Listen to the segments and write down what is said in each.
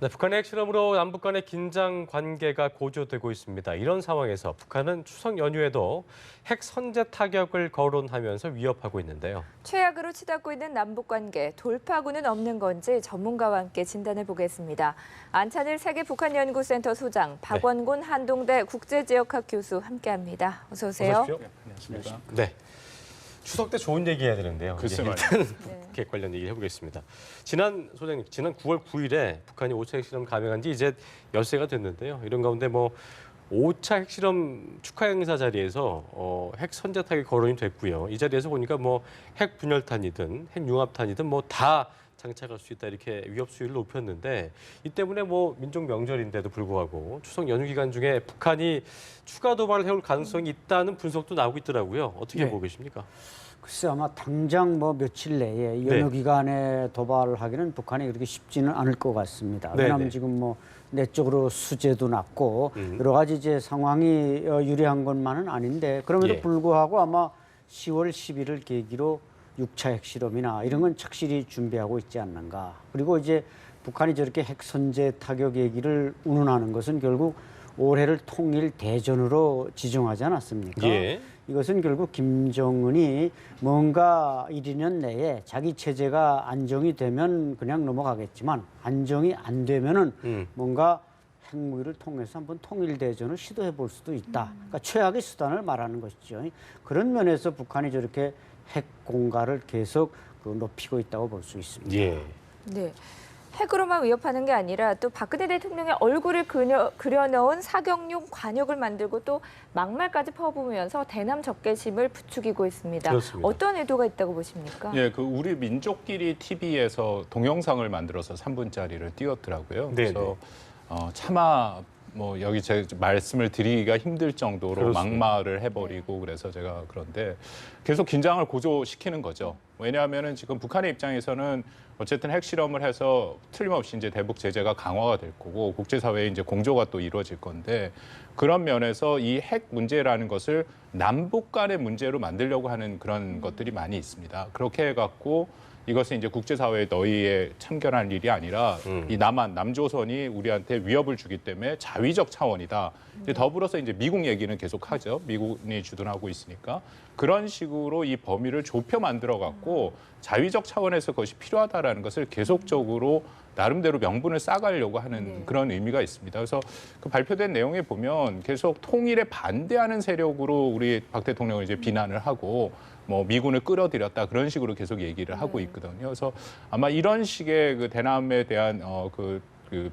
네, 북한의 핵실험으로 남북 간의 긴장 관계가 고조되고 있습니다. 이런 상황에서 북한은 추석 연휴에도 핵 선제 타격을 거론하면서 위협하고 있는데요. 최악으로 치닫고 있는 남북 관계, 돌파구는 없는 건지 전문가와 함께 진단해 보겠습니다. 안찬일 세계북한연구센터 소장, 박원곤 한동대 국제지역학 교수 함께합니다. 어서 오세요. 어서 오십시오. 안녕하십니까. 네. 추석 때 좋은 얘기 해야 되는데요. 글쎄 일단 북핵 관련 얘기 해보겠습니다. 소장님, 지난 9월 9일에 북한이 5차 핵실험 감행한 지 이제 엿새가 됐는데요. 이런 가운데 5차 핵실험 축하 행사 자리에서 핵 선제 타격 거론이 됐고요. 이 자리에서 보니까 핵 분열탄이든 핵 융합탄이든 다 장착할 수 있다 이렇게 위협 수위를 높였는데 이 때문에 민족 명절인데도 불구하고 추석 연휴 기간 중에 북한이 추가 도발을 해올 가능성이 있다는 분석도 나오고 있더라고요. 어떻게 보고 계십니까? 글쎄 아마 당장 며칠 내에 연휴 기간에 도발을 하기는 북한이 그렇게 쉽지는 않을 것 같습니다. 왜냐하면 지금 내적으로 수재도 낮고 여러 가지 이제 상황이 유리한 것만은 아닌데 그럼에도 불구하고 아마 10월 10일을 계기로 6차 핵실험이나 이런 건 착실히 준비하고 있지 않는가. 그리고 이제 북한이 저렇게 핵 선제 타격 얘기를 운운하는 것은 결국 올해를 통일 대전으로 지정하지 않았습니까? 이것은 결국 김정은이 뭔가 1~2년 내에 자기 체제가 안정이 되면 그냥 넘어가겠지만 안정이 안 되면은 뭔가 핵무기를 통해서 한번 통일 대전을 시도해 볼 수도 있다. 그러니까 최악의 수단을 말하는 것이죠. 그런 면에서 북한이 저렇게 핵 공갈을 계속 높이고 있다고 볼 수 있습니다. 네. 핵으로만 위협하는 게 아니라 또 박근혜 대통령의 얼굴을 그려넣은 사격용 관역을 만들고 또 막말까지 퍼부으면서 대남 적개심을 부추기고 있습니다. 그렇습니다. 어떤 의도가 있다고 보십니까? 예, 우리 민족끼리 TV에서 동영상을 만들어서 3분짜리를 띄웠더라고요. 그래서 차마 여기 제 말씀을 드리기가 힘들 정도로 막말을 해버리고 그래서 제가 그런데 계속 긴장을 고조시키는 거죠. 왜냐하면은 지금 북한의 입장에서는 어쨌든 핵실험을 해서 틀림없이 이제 대북 제재가 강화가 될 거고 국제사회에 이제 공조가 또 이루어질 건데 그런 면에서 이 핵 문제라는 것을 남북 간의 문제로 만들려고 하는 그런 것들이 많이 있습니다. 그렇게 해갖고 이것은 이제 국제사회에 너희의 참견할 일이 아니라 이 남조선이 우리한테 위협을 주기 때문에 자위적 차원이다. 이제 더불어서 이제 미국 얘기는 계속 하죠. 미국이 주둔하고 있으니까 그런 식으로 이 범위를 좁혀 만들어 갖고 자위적 차원에서 그것이 필요하다라는 것을 계속적으로 나름대로 명분을 쌓아가려고 하는 그런 의미가 있습니다. 그래서 그 발표된 내용에 보면 계속 통일에 반대하는 세력으로 우리 박 대통령을 이제 비난을 하고 미군을 끌어들였다 그런 식으로 계속 얘기를 하고 있거든요. 그래서 아마 이런 식의 그 대남에 대한 그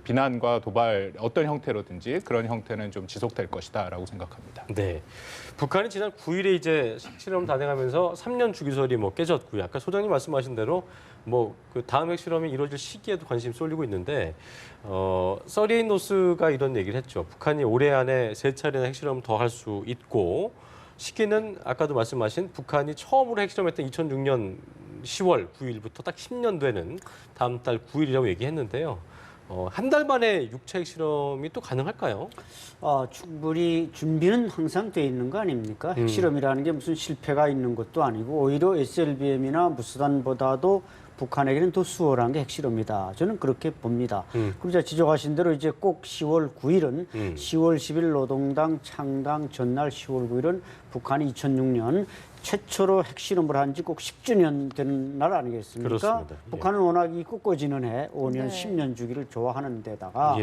비난과 도발 어떤 형태로든지 그런 형태는 좀 지속될 것이다라고 생각합니다. 네, 북한이 지난 9일에 이제 핵실험 단행하면서 3년 주기설이 깨졌고요. 아까 소장님 말씀하신 대로 그 다음 핵실험이 이루어질 시기에도 관심이 쏠리고 있는데 서리에인노스가 이런 얘기를 했죠. 북한이 올해 안에 3차례나 핵실험 더 할 수 있고 시기는 아까도 말씀하신 북한이 처음으로 핵실험했던 2006년 10월 9일부터 딱 10년 되는 다음 달 9일이라고 얘기했는데요. 한 달 만에 6차 핵실험이 또 가능할까요? 충분히 준비는 항상 돼 있는 거 아닙니까? 핵실험이라는 게 무슨 실패가 있는 것도 아니고 오히려 SLBM이나 무수단보다도 북한에게는 더 수월한 게 핵실험이다. 저는 그렇게 봅니다. 그리고 제가 지적하신 대로 이제 꼭 10월 9일은 10월 10일 노동당 창당 전날 10월 9일은 북한이 2006년 최초로 핵실험을 한 지 꼭 10주년 된 날 아니겠습니까? 그렇습니다. 북한은 워낙 이 꺾어지는 해, 5년, 10년 주기를 좋아하는 데다가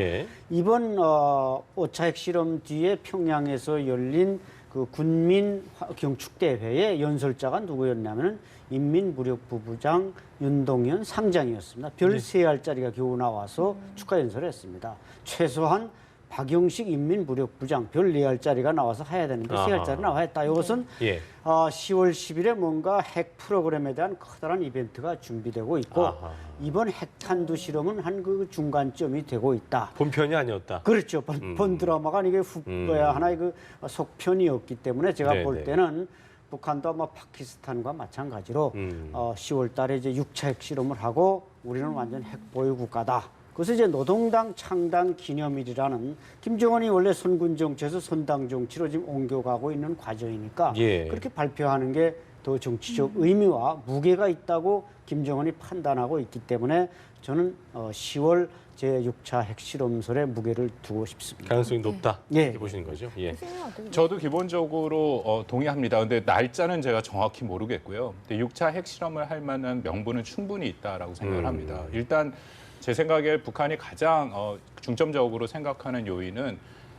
이번 5차 핵실험 뒤에 평양에서 열린 그 군민 경축대회의 연설자가 누구였냐면 인민무력부부장 윤동현 상장이었습니다. 별 3알짜리가 겨우 나와서 축하 연설을 했습니다. 최소한 박용식 인민무력부장 별 4알짜리가 나와서 해야 되는데 3알짜리 나와 했다. 이것은 10월 10일에 뭔가 핵 프로그램에 대한 커다란 이벤트가 준비되고 있고 이번 핵탄두 실험은 한 그 중간점이 되고 있다. 본편이 아니었다. 그렇죠. 본 드라마가 아니게 하나의 그 속편이었기 때문에 제가 볼 때는 북한도 아마 파키스탄과 마찬가지로 10월 달에 이제 6차 핵실험을 하고 우리는 완전 핵보유 국가다. 그래서 이제 노동당 창당 기념일이라는 김정은이 원래 선군 정치에서 선당 정치로 지금 옮겨가고 있는 과정이니까 그렇게 발표하는 게 더 정치적 의미와 무게가 있다고 김정은이 판단하고 있기 때문에 저는 10월 제6차 핵실험설에 무게를 두고 싶습니다. 가능성이 높다 예. 이렇게 보시는 거죠. 예. 저도 기본적으로 동의합니다. 근데 날짜는 제가 정확히 모르겠고요. 근데 6차 핵실험을 할 만한 명분은 충분히 있다라고 생각을 합니다. 일단 제 생각에 북한이 가장 중점적으로 생각하는 요인은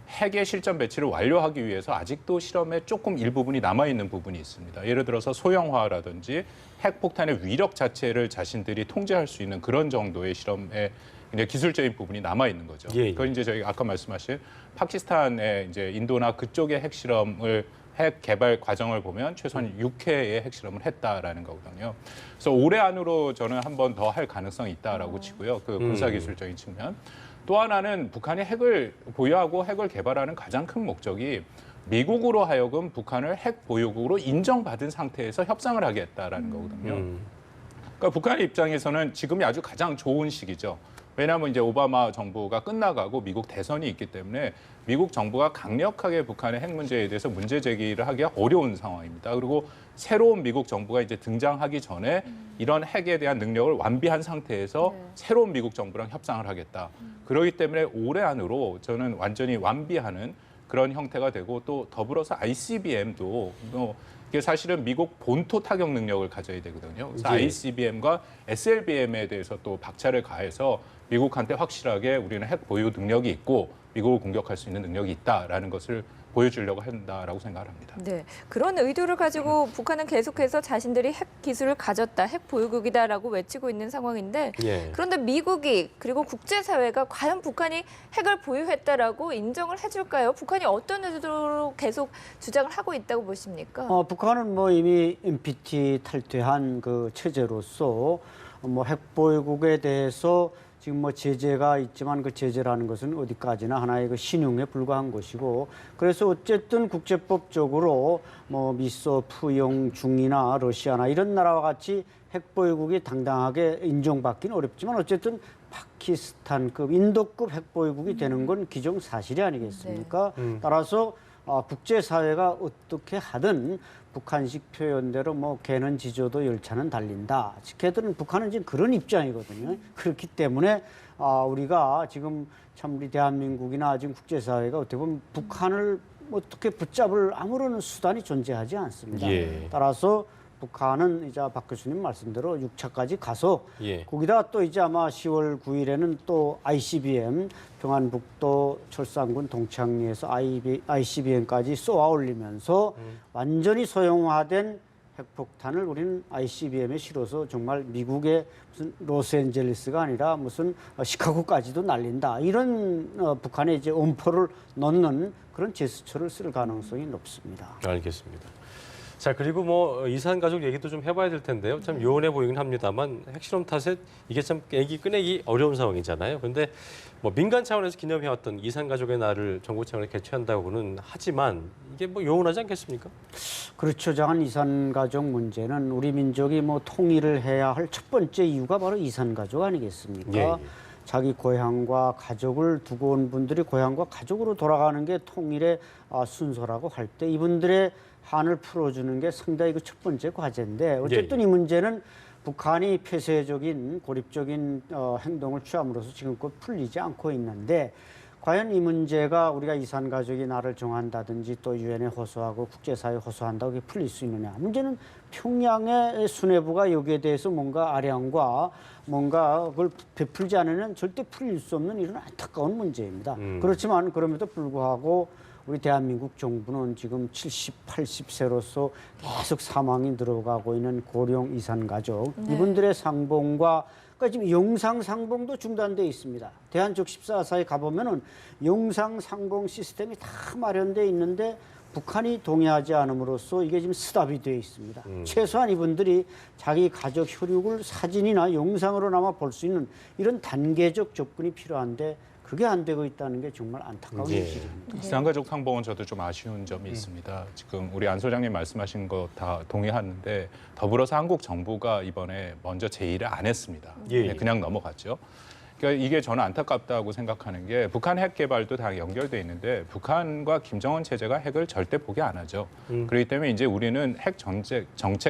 핵의 실전 배치를 완료하기 위해서 아직도 실험에 조금 일부분이 남아있는 부분이 있습니다. 예를 들어서 소형화라든지 핵폭탄의 위력 자체를 자신들이 통제할 수 있는 그런 정도의 실험에 이제 기술적인 부분이 남아 있는 거죠. 예, 예. 그건 이제 저희가 아까 말씀하신 파키스탄의 이제 인도나 그쪽의 핵실험을 핵 개발 과정을 보면 최소한 6회의 핵실험을 했다라는 거거든요. 그래서 올해 안으로 저는 한 번 더 할 가능성이 있다라고 치고요. 그 군사기술적인 측면. 또 하나는 북한이 핵을 보유하고 핵을 개발하는 가장 큰 목적이 미국으로 하여금 북한을 핵 보유국으로 인정받은 상태에서 협상을 하겠다라는 거거든요. 그러니까 북한의 입장에서는 지금이 아주 가장 좋은 시기죠. 왜냐하면 이제 오바마 정부가 끝나가고 미국 대선이 있기 때문에 미국 정부가 강력하게 북한의 핵 문제에 대해서 문제 제기를 하기가 어려운 상황입니다. 그리고 새로운 미국 정부가 이제 등장하기 전에 이런 핵에 대한 능력을 완비한 상태에서 새로운 미국 정부랑 협상을 하겠다. 그렇기 때문에 올해 안으로 저는 완전히 완비하는 그런 형태가 되고 또 더불어서 ICBM도 이게 사실은 미국 본토 타격 능력을 가져야 되거든요. 그래서 예. ICBM과 SLBM에 대해서 또 박차를 가해서 미국한테 확실하게 우리는 핵 보유 능력이 있고 미국을 공격할 수 있는 능력이 있다라는 것을 보여주려고 한다라고 생각을 합니다. 네, 그런 의도를 가지고 북한은 계속해서 자신들이 핵 기술을 가졌다, 핵 보유국이다라고 외치고 있는 상황인데 예. 그런데 미국이 그리고 국제사회가 과연 북한이 핵을 보유했다라고 인정을 해줄까요? 북한이 어떤 의도로 계속 주장을 하고 있다고 보십니까? 북한은 뭐 이미 NPT 탈퇴한 그 체제로서 뭐 핵보유국에 대해서 지금 뭐 제재가 있지만 그 제재라는 것은 어디까지나 하나의 그 신용에 불과한 것이고 그래서 어쨌든 국제법적으로 뭐 미소, 푸영, 중이나 러시아나 이런 나라와 같이 핵보유국이 당당하게 인정받기는 어렵지만 어쨌든 파키스탄급, 인도급 핵보유국이 되는 건 기정사실이 아니겠습니까? 따라서 국제사회가 어떻게 하든 북한식 표현대로 뭐 개는 지져도 열차는 달린다. 걔들은 북한은 지금 그런 입장이거든요. 그렇기 때문에 우리가 지금 참 우리 대한민국이나 지금 국제사회가 어떻게 보면 북한을 어떻게 붙잡을 아무런 수단이 존재하지 않습니다. 예. 따라서 북한은 이제 박 교수님 말씀대로 6차까지 가서 예. 거기다 또 이제 아마 10월 9일에는 또 ICBM 평안북도 철산군 동창리에서 ICBM까지 쏘아 올리면서 완전히 소형화된 핵폭탄을 우리는 ICBM에 실어서 정말 미국의 무슨 로스앤젤레스가 아니라 무슨 시카고까지도 날린다. 이런 북한의 이제 엄포를 넣는 그런 제스처를 쓸 가능성이 높습니다. 알겠습니다. 자, 그리고 뭐 이산 가족 얘기도 좀 해봐야 될 텐데요. 참 요원해 보이긴 합니다만 핵실험 탓에 이게 참 꺼내기 어려운 상황이잖아요. 그런데 뭐 민간 차원에서 기념해왔던 이산 가족의 날을 정부 차원에서 개최한다고는 하지만 이게 뭐 요원하지 않겠습니까? 그렇죠. 장한 이산 가족 문제는 우리 민족이 뭐 통일을 해야 할 첫 번째 이유가 바로 이산 가족 아니겠습니까? 예, 예. 자기 고향과 가족을 두고 온 분들이 고향과 가족으로 돌아가는 게 통일의 순서라고 할 때 이분들의 한을 풀어주는 게 상당히 그 첫 번째 과제인데 어쨌든 이 문제는 북한이 폐쇄적인 고립적인 행동을 취함으로써 지금껏 풀리지 않고 있는데 과연 이 문제가 우리가 이산 가족이 나를 정한다든지 또 유엔에 호소하고 국제사회에 호소한다고 그게 풀릴 수 있느냐. 문제는 평양의 수뇌부가 여기에 대해서 뭔가 아량과 뭔가 그걸 베풀지 않으면 절대 풀릴 수 없는 이런 안타까운 문제입니다. 그렇지만 그럼에도 불구하고 우리 대한민국 정부는 지금 70, 80세로서 계속 사망이 늘어가고 있는 고령 이산 가족 이분들의 상봉과 그러니까 지금 영상 상봉도 중단돼 있습니다. 대한족 14사에 가보면은 영상 상봉 시스템이 다 마련돼 있는데 북한이 동의하지 않음으로써 이게 지금 스탑이 되어 있습니다. 최소한 이분들이 자기 가족 혈육을 사진이나 영상으로나마 볼 수 있는 이런 단계적 접근이 필요한데 그게 안 되고 있다는 게 정말 안타까운 사실입니다. 이산가족 상봉은 저도 좀 아쉬운 점이 있습니다. 지금 우리 안 소장님 말씀하신 거 다 동의하는데 더불어서 한국 정부가 이번에 먼저 제의를 안 했습니다. 예. 그냥 넘어갔죠. 그러니까 이게 저는 안타깝다고 생각하는 게 북한 핵 개발도 다 연결돼 있는데 북한과 김정은 체제가 핵을 절대 포기 안 하죠. 그렇기 때문에 이제 우리는 핵 정책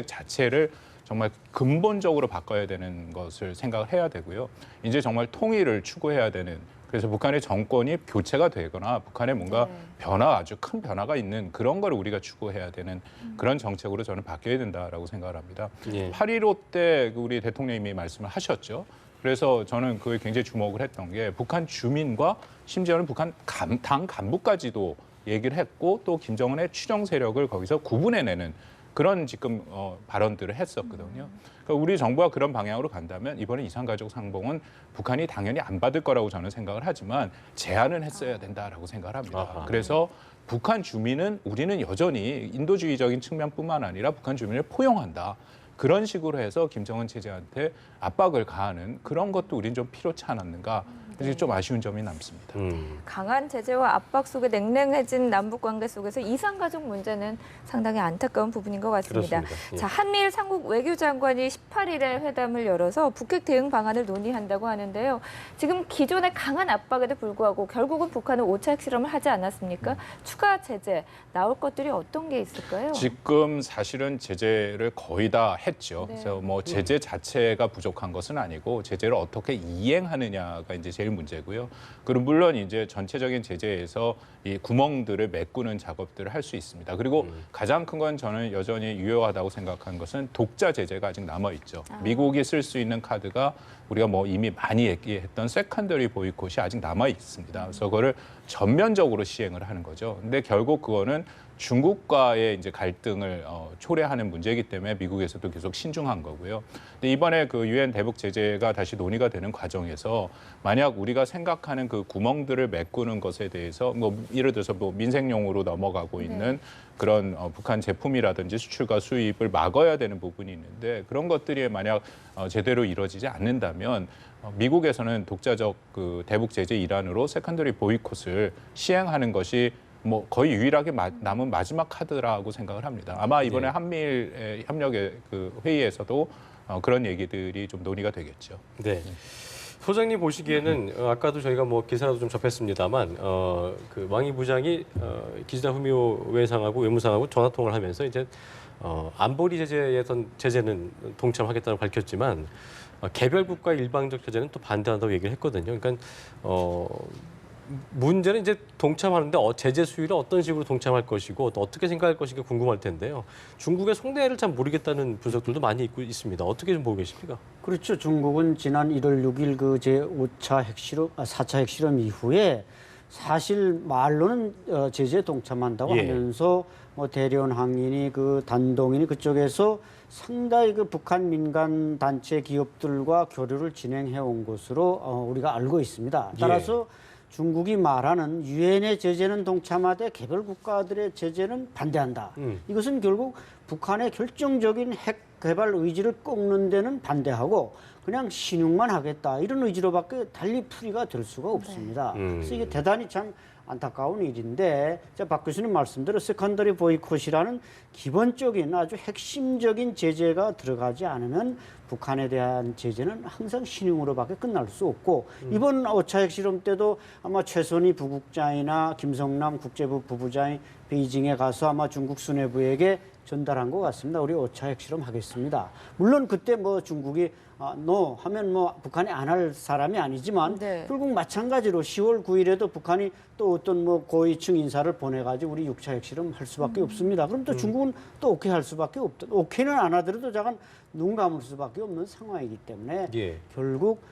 자체를 정말 근본적으로 바꿔야 되는 것을 생각을 해야 되고요. 이제 정말 통일을 추구해야 되는, 그래서 북한의 정권이 교체가 되거나 북한에 뭔가 아주 큰 변화가 있는 그런 걸 우리가 추구해야 되는 그런 정책으로 저는 바뀌어야 된다라고 생각을 합니다. 8.15 때 우리 대통령님이 말씀을 하셨죠. 그래서 저는 그에 굉장히 주목을 했던 게 북한 주민과 심지어는 북한 당 간부까지도 얘기를 했고 또 김정은의 추정 세력을 거기서 구분해내는 그런 지금 발언들을 했었거든요. 그러니까 우리 정부가 그런 방향으로 간다면 이번에 이산가족 상봉은 북한이 당연히 안 받을 거라고 저는 생각을 하지만 제한은 했어야 된다라고 생각을 합니다. 그래서 북한 주민은 우리는 여전히 인도주의적인 측면뿐만 아니라 북한 주민을 포용한다. 그런 식으로 해서 김정은 체제한테 압박을 가하는 그런 것도 우린 좀 필요치 않았는가. 그래서 좀 아쉬운 점이 남습니다. 강한 제재와 압박 속에 냉랭해진 남북 관계 속에서 이산가족 문제는 상당히 안타까운 부분인 것 같습니다. 그렇습니다. 예. 자, 한미일 삼국 외교장관이 18일에 회담을 열어서 북핵 대응 방안을 논의한다고 하는데요. 지금 기존의 강한 압박에도 불구하고 결국은 북한은 5차 핵실험을 하지 않았습니까? 추가 제재 나올 것들이 어떤 게 있을까요? 지금 사실은 제재를 거의 다 했죠. 네. 그래서 뭐 제재 자체가 부족한 것은 아니고 제재를 어떻게 이행하느냐가 이제 제일 문제고요. 그리고 물론 이제 전체적인 제재에서 이 구멍들을 메꾸는 작업들을 할 수 있습니다. 그리고 가장 큰 건 저는 여전히 유효하다고 생각하는 것은 독자 제재가 아직 남아 있죠. 미국이 쓸 수 있는 카드가 우리가 뭐 이미 많이 얘기했던 세컨더리 보이콧이 아직 남아 있습니다. 그래서 그거를 전면적으로 시행을 하는 거죠. 근데 결국 그거는 중국과의 이제 갈등을 초래하는 문제이기 때문에 미국에서도 계속 신중한 거고요. 근데 이번에 그 유엔 대북 제재가 다시 논의가 되는 과정에서 만약 우리가 생각하는 그 구멍들을 메꾸는 것에 대해서 뭐 예를 들어서 뭐 민생용으로 넘어가고 있는 그런 북한 제품이라든지 수출과 수입을 막아야 되는 부분이 있는데 그런 것들이 만약 제대로 이루어지지 않는다면 미국에서는 독자적 그 대북 제재 일환으로 세컨더리 보이콧을 시행하는 것이 뭐 거의 유일하게 남은 마지막 카드라고 생각을 합니다. 아마 이번에 한미일 협력의 그 회의에서도 그런 얘기들이 좀 논의가 되겠죠. 네. 소장님 보시기에는 아까도 저희가 뭐 기사라도 좀 접했습니다만 그 왕이 부장이 기시다 후미오 외상하고 외무상하고 전화 통화를 하면서 이제 안보리 제재에선 제재는 동참하겠다고 밝혔지만 개별 국가 일방적 제재는 또 반대한다고 얘기를 했거든요. 그러니까 문제는 이제 동참하는데 제재 수위를 어떤 식으로 동참할 것이고 또 어떻게 생각할 것인가 궁금할 텐데요. 중국의 속내를 잘 모르겠다는 분석들도 많이 있습니다. 어떻게 좀 보고 계십니까? 그렇죠. 중국은 지난 1월 6일 그 제5차 핵실험, 4차 핵실험 이후에 사실 말로는 제재에 동참한다고 하면서 뭐 대련 항인이 그 단동인이 그쪽에서 상당히 그 북한 민간 단체 기업들과 교류를 진행해 온 것으로 우리가 알고 있습니다. 따라서 중국이 말하는 유엔의 제재는 동참하되 개별 국가들의 제재는 반대한다. 이것은 결국 북한의 결정적인 핵 개발 의지를 꺾는 데는 반대하고 그냥 신용만 하겠다. 이런 의지로밖에 달리 풀이가 될 수가 없습니다. 그래서 이게 대단히 참 안타까운 일인데 박 교수님 말씀대로 세컨더리 보이콧이라는 기본적인 아주 핵심적인 제재가 들어가지 않으면 북한에 대한 제재는 항상 신용으로밖에 끝날 수 없고 이번 5차 핵실험 때도 아마 최선희 부국장이나 김성남 국제부 부부장이 베이징에 가서 아마 중국 수뇌부에게 전달한 것 같습니다. 우리 5차 핵실험 하겠습니다. 물론 그때 뭐 중국이 no 하면 뭐 북한이 안 할 사람이 아니지만 결국 마찬가지로 10월 9일에도 북한이 또 어떤 뭐 고위층 인사를 보내가지고 우리 6차 핵실험 할 수밖에 없습니다. 그럼 또 중국은 또 오케이 할 수밖에 없다. 오케이는 안 하더라도 잠깐 눈 감을 수밖에 없는 상황이기 때문에 결국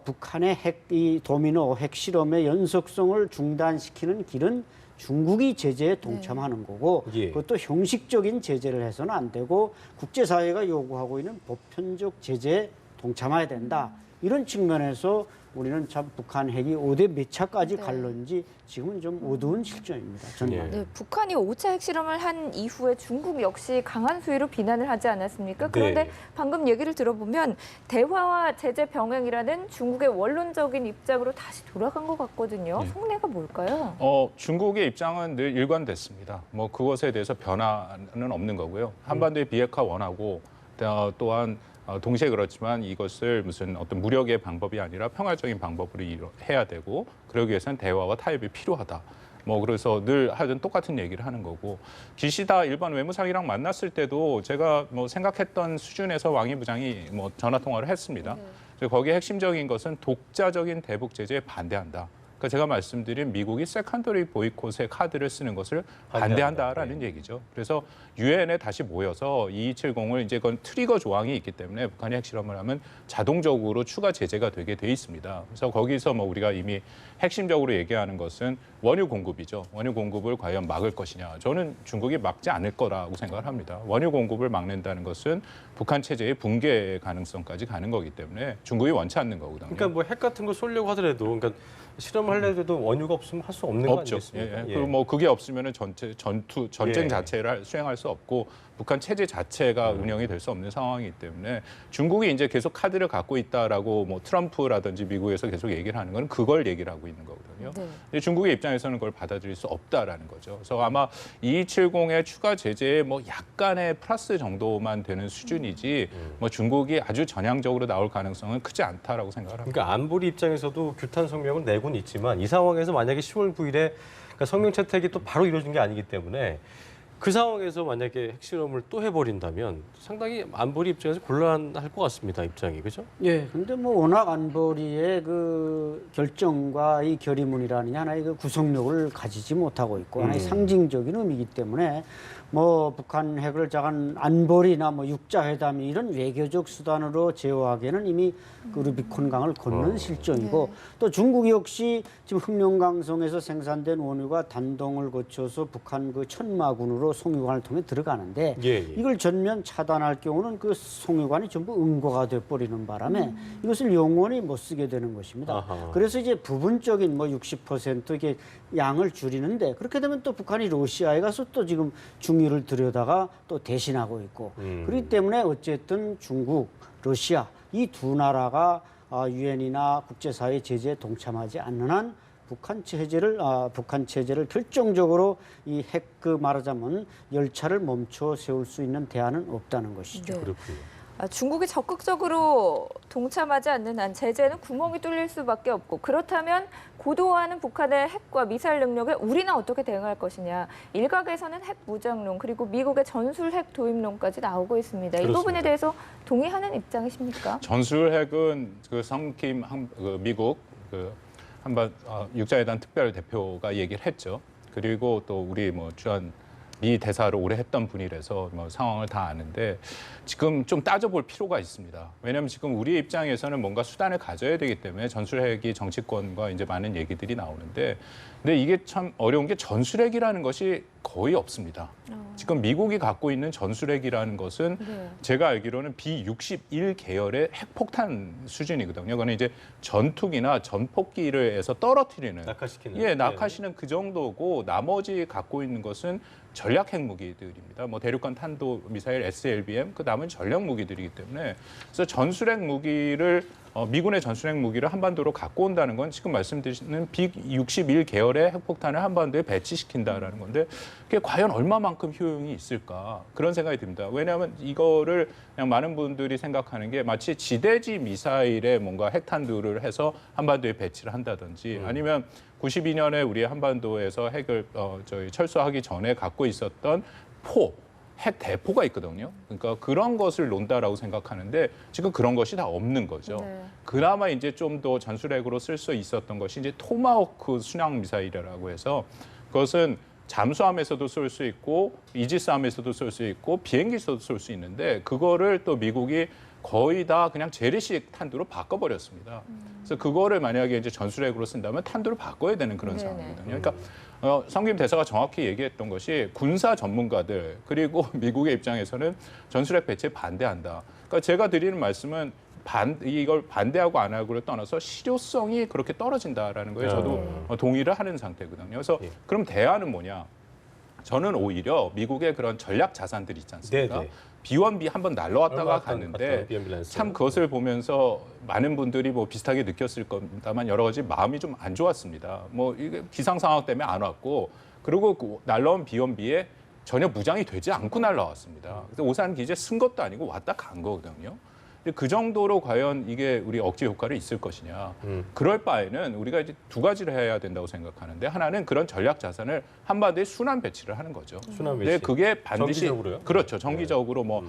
북한의 이 도미노 핵실험의 연속성을 중단시키는 길은 중국이 제재에 동참하는 거고 그것도 형식적인 제재를 해서는 안 되고 국제사회가 요구하고 있는 보편적 제재에 동참해야 된다. 이런 측면에서 우리는 참 북한 핵이 5대 몇 차까지 갈런지 지금은 좀 어두운 실정입니다. 네, 북한이 5차 핵실험을 한 이후에 중국 역시 강한 수위로 비난을 하지 않았습니까? 그런데 방금 얘기를 들어보면 대화와 제재 병행이라는 중국의 원론적인 입장으로 다시 돌아간 것 같거든요. 속내가 뭘까요? 중국의 입장은 늘 일관됐습니다. 뭐 그것에 대해서 변화는 없는 거고요. 한반도의 비핵화 원하고 또한 동시에 그렇지만 이것을 무슨 어떤 무력의 방법이 아니라 평화적인 방법으로 해야 되고 그러기 위해서는 대화와 타협이 필요하다. 뭐 그래서 늘 하여튼 똑같은 얘기를 하는 거고 기시다 일본 외무상이랑 만났을 때도 제가 뭐 생각했던 수준에서 왕이 부장이 뭐 전화 통화를 했습니다. 그래서 거기에 핵심적인 것은 독자적인 대북 제재에 반대한다. 그러니까 제가 말씀드린 미국이 세컨더리 보이콧의 카드를 쓰는 것을 반대한다라는 얘기죠. 그래서 유엔에 다시 모여서 2270을 이제 그건 트리거 조항이 있기 때문에 북한이 핵실험을 하면 자동적으로 추가 제재가 되게 돼 있습니다. 그래서 거기서 뭐 우리가 이미 핵심적으로 얘기하는 것은 원유 공급이죠. 원유 공급을 과연 막을 것이냐. 저는 중국이 막지 않을 거라고 생각을 합니다. 원유 공급을 막는다는 것은 북한 체제의 붕괴 가능성까지 가는 거기 때문에 중국이 원치 않는 거거든요. 그러니까 뭐 핵 같은 거 쏠려고 하더라도 그러니까 실험하려도 원유가 없으면 할 수 없는 거 없죠. 아니겠습니까? 예. 그리고 뭐 그게 없으면은 전쟁 자체를 수행할 수 없고 북한 체제 자체가 운영이 될 수 없는 상황이기 때문에 중국이 이제 계속 카드를 갖고 있다라고 뭐 트럼프라든지 미국에서 계속 얘기를 하는 건 그걸 얘기를 하고 있는 거거든요. 근데 중국의 입장에서는 그걸 받아들일 수 없다라는 거죠. 그래서 아마 2270의 추가 제재에 뭐 약간의 플러스 정도만 되는 수준이지 뭐 중국이 아주 전향적으로 나올 가능성은 크지 않다라고 생각을 합니다. 그러니까 안보리 입장에서도 규탄 성명을 내고는 있지만 이 상황에서 만약에 10월 9일에 그러니까 성명 채택이 또 바로 이루어진 게 아니기 때문에 그 상황에서 만약에 핵실험을 또 해버린다면 상당히 안보리 입장에서 곤란할 것 같습니다. 입장이 그죠? 예. 근데 뭐 워낙 안보리의 그 결정과 이 결의문이라는 게 하나의 그 구속력을 가지지 못하고 있고 하나의 상징적인 의미이기 때문에 뭐 북한 핵을 작은 안보리나 뭐 육자회담 이런 외교적 수단으로 제어하기에는 이미 그 루비콘강을 건넌 실정이고 또 중국 역시 지금 흑룡강성에서 생산된 원유가 단동을 거쳐서 북한 그 천마군으로 송유관을 통해 들어가는데 이걸 전면 차단할 경우는 그 송유관이 전부 응고가 돼 버리는 바람에 이것을 영원히 못 쓰게 되는 것입니다. 아하. 그래서 이제 부분적인 뭐 60% 이게 양을 줄이는데 그렇게 되면 또 북한이 러시아에 가서 또 지금 중유를 들여다가 또 대신하고 있고 그렇기 때문에 어쨌든 중국, 러시아 이 두 나라가 유엔이나 국제사회 제재에 동참하지 않는 한 북한 체제를 결정적으로 이 핵 그 말하자면 열차를 멈춰 세울 수 있는 대안은 없다는 것이죠. 네. 그렇군요. 중국이 적극적으로 동참하지 않는 한 제재는 구멍이 뚫릴 수밖에 없고 그렇다면 고도화하는 북한의 핵과 미사일 능력에 우리는 어떻게 대응할 것이냐. 일각에서는 핵 무장론 그리고 미국의 전술 핵 도입론까지 나오고 있습니다. 그렇습니다. 이 부분에 대해서 동의하는 입장이십니까? 전술 핵은 그 성킴 미국 그 한반 육자회담 특별 대표가 얘기를 했죠. 그리고 또 우리 뭐 주한 미 대사를 오래 했던 분이라서 뭐 상황을 다 아는데 지금 좀 따져볼 필요가 있습니다. 왜냐하면 지금 우리 입장에서는 뭔가 수단을 가져야 되기 때문에 전술핵이 정치권과 이제 많은 얘기들이 나오는데 근데 이게 참 어려운 게 전술핵이라는 것이 거의 없습니다. 지금 미국이 갖고 있는 전술핵이라는 것은 제가 알기로는 B-61 계열의 핵폭탄 수준이거든요. 그거는 이제 전투기나 전폭기를 해서 떨어뜨리는 낙하시키는. 낙하시는 그 정도고 나머지 갖고 있는 것은 전략 핵무기들입니다. 뭐 대륙간 탄도 미사일 SLBM 그 남은 전략 무기들이기 때문에 그래서 전술핵 무기를 미군의 전술핵 무기를 한반도로 갖고 온다는 건 지금 말씀드리는 B-61 계열의 핵폭탄을 한반도에 배치시킨다라는 건데 그게 과연 얼마만큼 효용이 있을까 그런 생각이 듭니다. 왜냐하면 이거를 그냥 많은 분들이 생각하는 게 마치 지대지 미사일에 뭔가 핵탄두를 해서 한반도에 배치를 한다든지 아니면 92년에 우리 한반도에서 핵을 철수하기 전에 갖고 있었던 핵 대포가 있거든요. 그러니까 그런 것을 논다라고 생각하는데 지금 그런 것이 다 없는 거죠. 그나마 이제 좀 더 전술핵으로 쓸 수 있었던 것이 이제 토마호크 순항 미사일이라고 해서 그것은 잠수함에서도 쏠 수 있고 이지스함에서도 쏠 수 있고 비행기에서도 쏠 수 있는데 그거를 또 미국이 거의 다 그냥 재래식 탄두로 바꿔버렸습니다. 그래서 그거를 만약에 이제 전술핵으로 쓴다면 탄두를 바꿔야 되는 그런 상황이거든요. 그러니까 성김 대사가 정확히 얘기했던 것이 군사 전문가들 그리고 미국의 입장에서는 전술핵 배치에 반대한다. 그러니까 제가 드리는 말씀은 이걸 반대하고 안 하고를 떠나서 실효성이 그렇게 떨어진다라는 거에 저도 동의를 하는 상태거든요. 그래서 그럼 대안은 뭐냐? 저는 오히려 미국의 그런 전략 자산들 있지 않습니까? B-1B 한번 날라왔다가 갔는데 참 그것을 보면서 많은 분들이 뭐 비슷하게 느꼈을 겁니다만 여러 가지 마음이 좀 안 좋았습니다. 뭐 이게 기상 상황 때문에 안 왔고 그리고 그 날라온 B-1B에 전혀 무장이 되지 않고 날라왔습니다. 그래서 오산 기지에 쓴 것도 아니고 왔다 간 거거든요. 근데 그 정도로 과연 이게 우리 억제 효과를 있을 것이냐. 그럴 바에는 우리가 이제 두 가지를 해야 된다고 생각하는데 하나는 그런 전략 자산을 한반도에 순환 배치를 하는 거죠. 순환 근데 배치. 그게 반드시 정기적으로요? 그렇죠. 정기적으로 뭐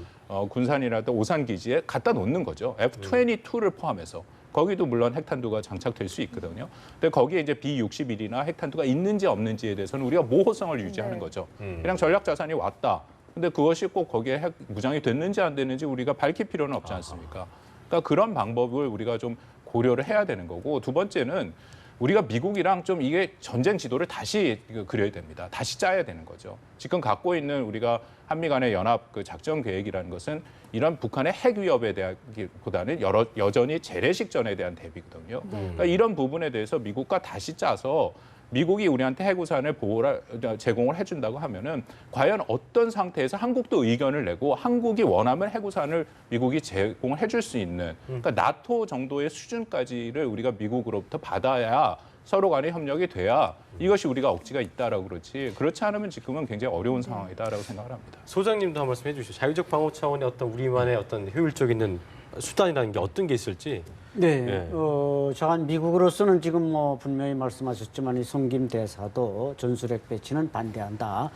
군산이라든 오산 기지에 갖다 놓는 거죠. F-22를 포함해서. 거기도 물론 핵탄두가 장착될 수 있거든요. 근데 거기에 이제 B-61이나 핵탄두가 있는지 없는지에 대해서는 우리가 모호성을 유지하는 거죠. 그냥 전략 자산이 왔다. 근데 그것이 꼭 거기에 핵 무장이 됐는지 안 됐는지 우리가 밝힐 필요는 없지 않습니까? 그러니까 그런 방법을 우리가 좀 고려를 해야 되는 거고 두 번째는 우리가 미국이랑 좀 이게 전쟁 지도를 다시 그려야 됩니다. 다시 짜야 되는 거죠. 지금 갖고 있는 우리가 한미 간의 연합 그 작전 계획이라는 것은 이런 북한의 핵 위협에 대한보다는 여전히 재래식전에 대한 대비거든요. 그러니까 이런 부분에 대해서 미국과 다시 짜서 미국이 우리한테 핵우산을 제공을 해준다고 하면은 과연 어떤 상태에서 한국도 의견을 내고 한국이 원하면 핵우산을 미국이 제공을 해줄 수 있는 그러니까 나토 정도의 수준까지를 우리가 미국으로부터 받아야 서로 간의 협력이 돼야 이것이 우리가 억지가 있다라고 그렇지 그렇지 않으면 지금은 굉장히 어려운 상황이다라고 생각을 합니다. 소장님도 한 말씀 해주시죠. 자유적 방어 차원의 어떤 우리만의 어떤 효율적 있는 수단이라는 게 어떤 게 있을지. 네, 예. 자 미국으로서는 지금 뭐 분명히 말씀하셨지만 이 송김 대사도 전술핵 배치는 반대한다.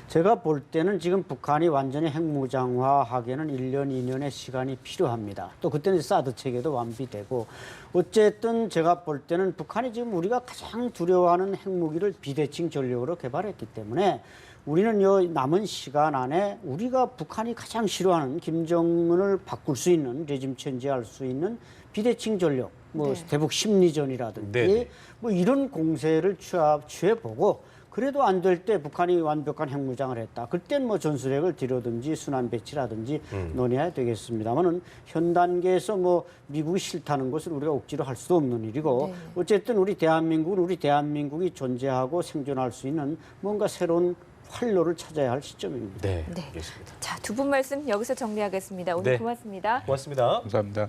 제가 볼 때는 지금 북한이 완전히 핵무장화하기에는 1년, 2년의 시간이 필요합니다. 또 그때는 사드 체계도 완비되고 어쨌든 제가 볼 때는 북한이 지금 우리가 가장 두려워하는 핵무기를 비대칭 전력으로 개발했기 때문에 우리는 이 남은 시간 안에 우리가 북한이 가장 싫어하는 김정은을 바꿀 수 있는 레짐 체인지할 수 있는 비대칭 전력, 뭐 네. 대북 심리전이라든지 네네. 뭐 이런 공세를 취해보고 그래도 안 될 때 북한이 완벽한 핵무장을 했다. 그땐 뭐 전술핵을 들여든지 순환 배치라든지 논의해야 되겠습니다만은 현 단계에서 뭐 미국이 싫다는 것을 우리가 억지로 할 수도 없는 일이고 네. 어쨌든 우리 대한민국은 우리 대한민국이 존재하고 생존할 수 있는 뭔가 새로운 활로를 찾아야 할 시점입니다. 네, 네. 알겠습니다. 자, 두 분 말씀 여기서 정리하겠습니다. 오늘 네. 고맙습니다. 고맙습니다. 감사합니다.